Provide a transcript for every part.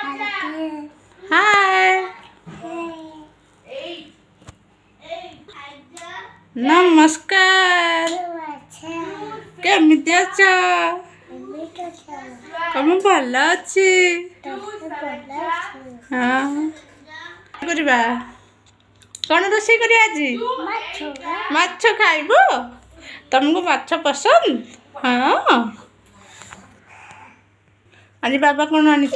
हाय नमस्कार केमिति अछ कम भल अच्छी हाँ करबा कौन रोषे कर आज माछ खाइबो तुमको माछ पसंद हाँ आज बाबा कौन आनी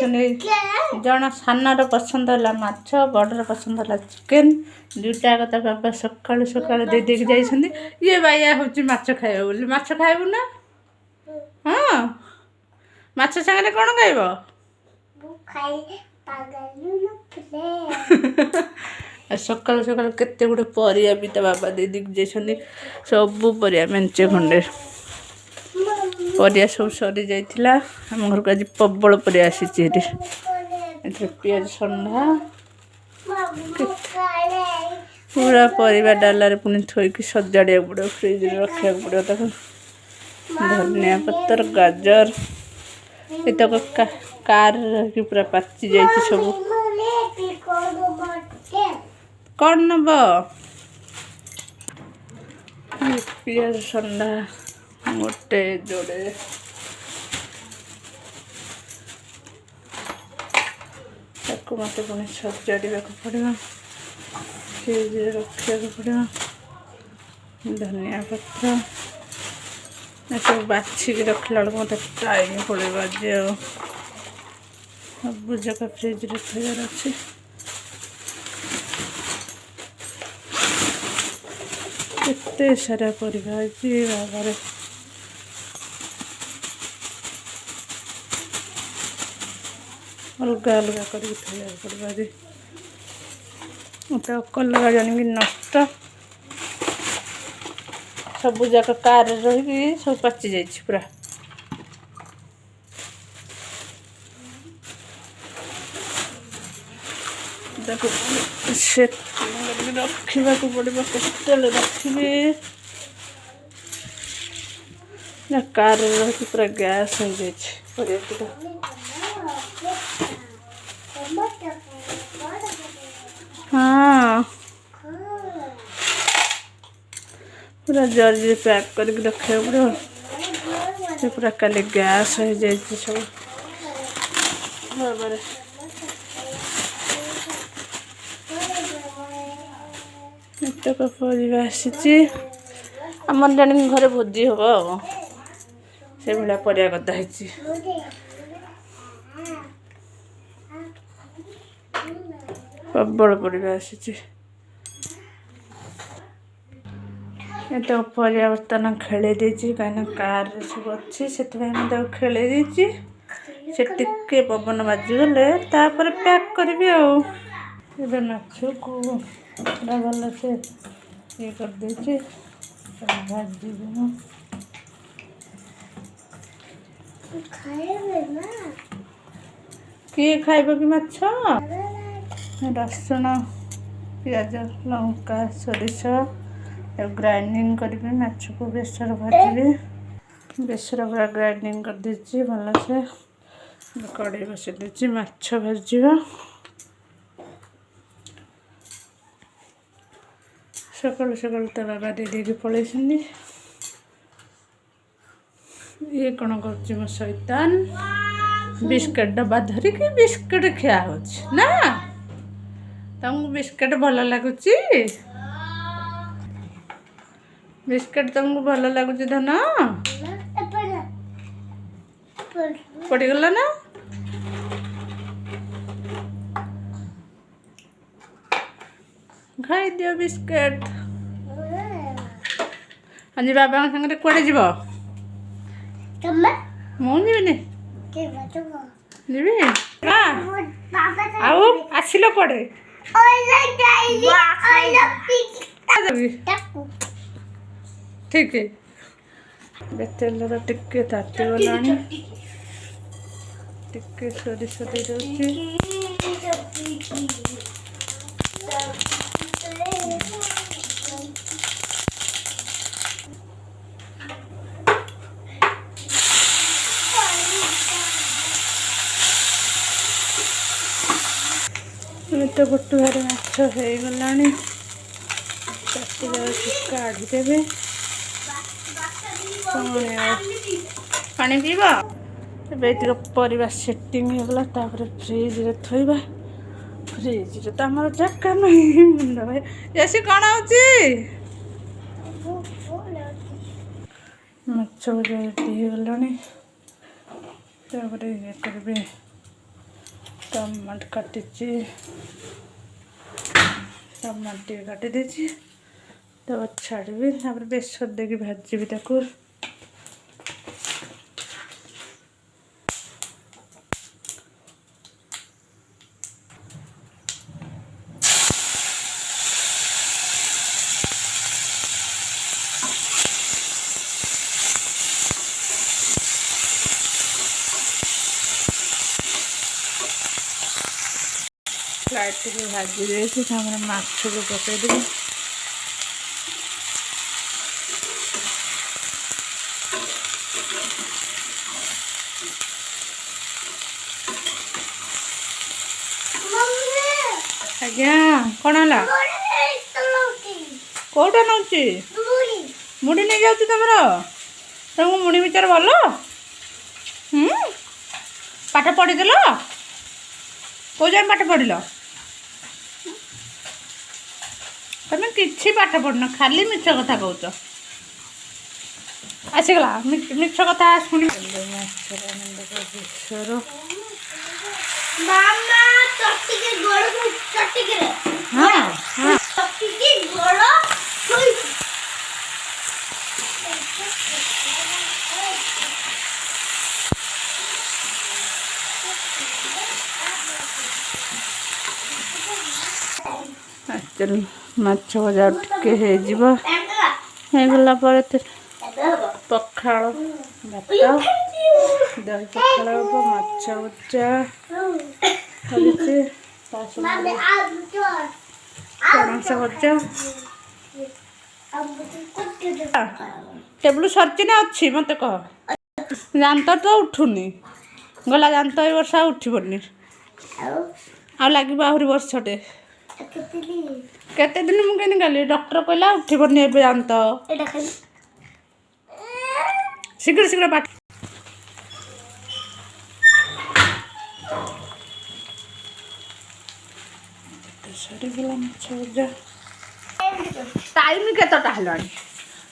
जन सानार पसंद है माछ बड़र पसंद है चिकेन दुटा कथा बाबा सकालू सकालू दे देके जाइछन्ती ये बाया होची माछ खाइबो बोली माछ खाइबो ना हाँ माछ संगे कौन खाइबो सकालू सकालू केते गुडे परिया भी तो बाबा दे देके जाइछन्ती सबु परिया मेंचे खंडे परिया सब सरी जाइथिला हम घर को आज प्रबल परिया आसी पियाज संधा पूरा परिवा डालार पुणी थोक सजाड़ा पड़ो फ्रिज रखा पड़ो तक धनिया पत्तर गाजर एतक कार की पूरा पाची जाइए सब कौन नब पियाज संधा गोटे जोड़े मत पुणी सजाड़ा पड़ो फ्रिज रखा पड़ो धनिया पत्र सब बाछिक रखला बेलू मत टाइम पड़ेगा आज सब जगह फ्रिज रखार अच्छे केते सारा परिवा अच्छी बाबारे अलग अलग कर पड़ा आज गोटे कलरा जानी नष्ट सब जाक कार रही सब पाची जाइए पूरा से रखा पड़ो केतल रखी कार रही पूरा गैस हो जाए हाँ पूरा जर्जी पैक करके रखा पड़ो पूरा काली गैस हो जाए सब भाव एतक परिवा आसी आमर जानी घरे भोजी हम से भाया परिया गदा प्रबल परिवा आसी तो परिया बर्तमान खेल कहीं कार सब अच्छी से खेल से टिके पवन बाजिगले तापर पैक करी आवे माछ को भल से ये कर दे भाजी किए खाइब कि माछ रसुण पियाज लंका सोरिष ग्राइंडिंग करी माछ को बेसर भाजी बेसर पूरा ग्राइंडिंग कर दीजिए भल से कड़े बसई दीजिए माछ भाज सकालू सकालू तो बाबा दे देके पलि ये कौन कर मो शैतान बिस्किट डब्बा धरिकी बिस्किट खिया हो ना तुमको बिस्किट भल लगुच बिस्किट तुमको भल लगुच धन पड़गला ना खाई दियो बिस्किट आज बाबा सागर कड़े जीव मुझे जीवी आसिल कड़े ठीक है तेलर टिके ताती गला टिके सोरिष दे दूसरी तो गोटे भारी माछ हो गलानी चाटी काढ़ीदेवे पानी पीवा ये परिवा सेटिंग होगला फ्रिज रे थोइबा फ्रिज रे तो आमर जगह नहीं मुंड भाई जैसे कौन होची माछ रेडी होगलानी ये करबे टमाटर काटिची टमाटर काटी देची तो छाड़बी बेसर देकी भाजी ताको लाइट को भाजी देती माछ को पकईदेवी आज्ञा कौन है कौटा नौ मुड़ी नहीं जाऊँ तुम तुमको मुड़ी विचार भल पाठ पढ़ीदेल कौ जाए पाठ पढ़ल तुम कि पाठ पढ़न खाली मिछ कथा कौच आसीगला मिछ कथा शुणी चल माछ भजा टिके होगला पखाड़ भात दही पखाड़ हम माछ भजा पणस भजा टेबुल सरची ना अच्छी मत कह दांत तो उठुनी गला दांत ए वर्ष उठबनी आ लगे आहरी वर्षटे केते दिन मुझे गली डॉक्टर कहला उठबनी ए दांत शीघ्र शीघ्र पाठ सरीगला माछ भजा टाइम केतटा हेलानी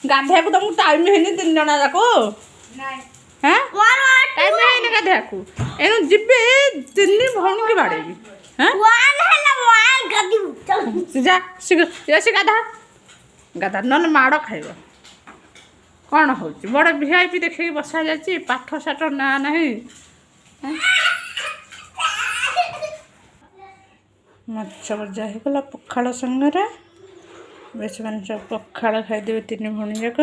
गाधे को तुमको टाइम है 3 जना जाक हाँ टाइम है गाधे को एनु जिबे 3 भौणी के बाड़ेबी हाँ जा शीघ्र से गाधा गाधा न माड़ खाइब कौन हो बड़ वीआईपी देखे बसा जाए पाठ साठ ना नहीं माछ भजा होगला पखाड़ संगे बेस मैंने सब पखाड़ खाईदेवे 3 भौणी जाक।